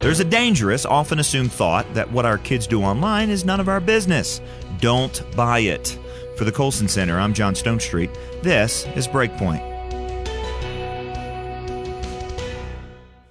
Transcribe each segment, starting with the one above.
There's a dangerous, often assumed thought that what our kids do online is none of our business. Don't buy it. For the Colson Center, I'm John Stonestreet. This is Breakpoint.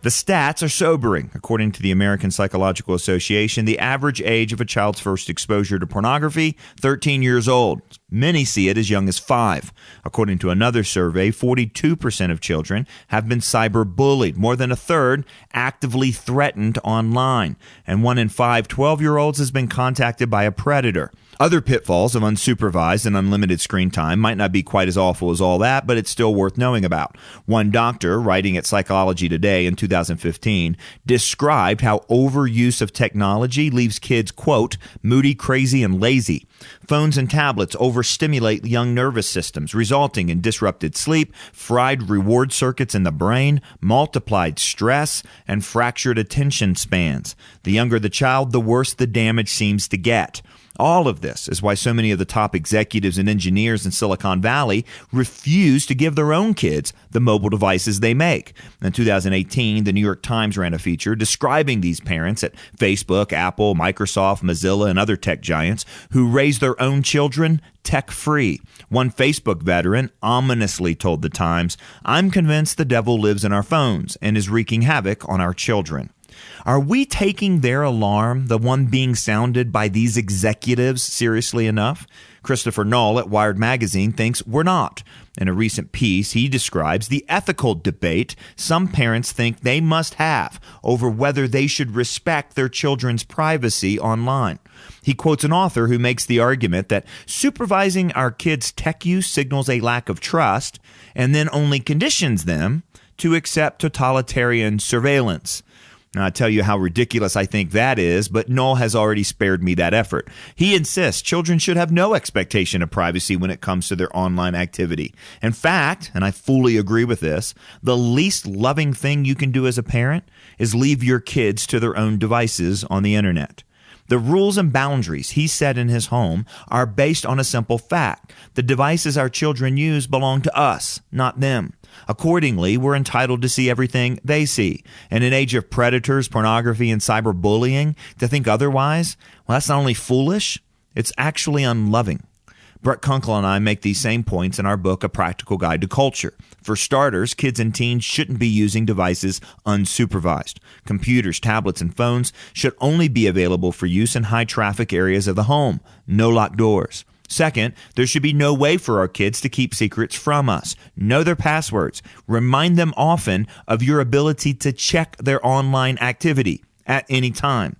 The stats are sobering. According to the American Psychological Association, the average age of a child's first exposure to pornography, 13 years old. Many see it as young as 5. According to another survey, 42% of children have been cyber-bullied. More than a third actively threatened online. And 1 in 5 12-year-olds has been contacted by a predator. Other pitfalls of unsupervised and unlimited screen time might not be quite as awful as all that, but it's still worth knowing about. One doctor, writing at Psychology Today in 2015, described how overuse of technology leaves kids, quote, moody, crazy, and lazy. Phones and tablets overstimulate young nervous systems, resulting in disrupted sleep, fried reward circuits in the brain, multiplied stress, and fractured attention spans. The younger the child, the worse the damage seems to get. All of this is why so many of the top executives and engineers in Silicon Valley refuse to give their own kids the mobile devices they make. In 2018, the New York Times ran a feature describing these parents at Facebook, Apple, Microsoft, Mozilla, and other tech giants who raise their own children tech-free. One Facebook veteran ominously told the Times, "I'm convinced the devil lives in our phones and is wreaking havoc on our children." Are we taking their alarm, the one being sounded by these executives, seriously enough? Christopher Knoll at Wired Magazine thinks we're not. In a recent piece, he describes the ethical debate some parents think they must have over whether they should respect their children's privacy online. He quotes an author who makes the argument that supervising our kids' tech use signals a lack of trust and then only conditions them to accept totalitarian surveillance. Now, I tell you how ridiculous I think that is, but Knoll has already spared me that effort. He insists children should have no expectation of privacy when it comes to their online activity. In fact, and I fully agree with this, the least loving thing you can do as a parent is leave your kids to their own devices on the internet. The rules and boundaries he set in his home are based on a simple fact. The devices our children use belong to us, not them. Accordingly, we're entitled to see everything they see. In an age of predators, pornography, and cyberbullying, to think otherwise, well, that's not only foolish, it's actually unloving. Brett Kunkel and I make these same points in our book, A Practical Guide to Culture. For starters, kids and teens shouldn't be using devices unsupervised. Computers, tablets, and phones should only be available for use in high-traffic areas of the home. No locked doors. Second, there should be no way for our kids to keep secrets from us. Know their passwords. Remind them often of your ability to check their online activity at any time.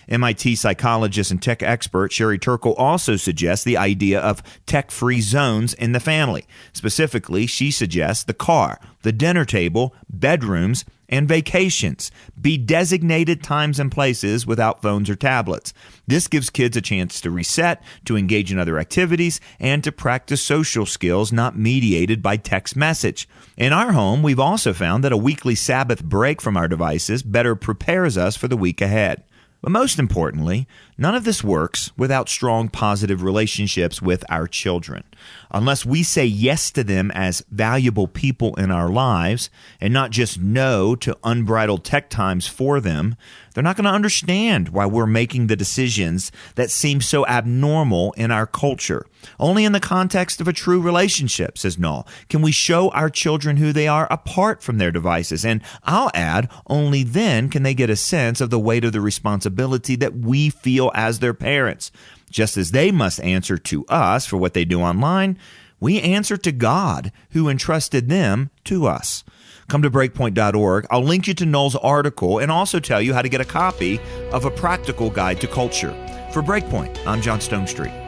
MIT psychologist and tech expert Sherry Turkle also suggests the idea of tech-free zones in the family. Specifically, she suggests the car, the dinner table, bedrooms, and vacations be designated times and places without phones or tablets. This gives kids a chance to reset, to engage in other activities, and to practice social skills not mediated by text message. In our home, we've also found that a weekly Sabbath break from our devices better prepares us for the week ahead. But most importantly, none of this works without strong positive relationships with our children. Unless we say yes to them as valuable people in our lives and not just no to unbridled tech times for them, they're not going to understand why we're making the decisions that seem so abnormal in our culture. Only in the context of a true relationship, says Knoll, can we show our children who they are apart from their devices. And I'll add, only then can they get a sense of the weight of the responsibility that we feel as their parents. Just as they must answer to us for what they do online, we answer to God who entrusted them to us. Come to Breakpoint.org. I'll link you to Knoll's article and also tell you how to get a copy of A Practical Guide to Culture. For Breakpoint, I'm John Stonestreet.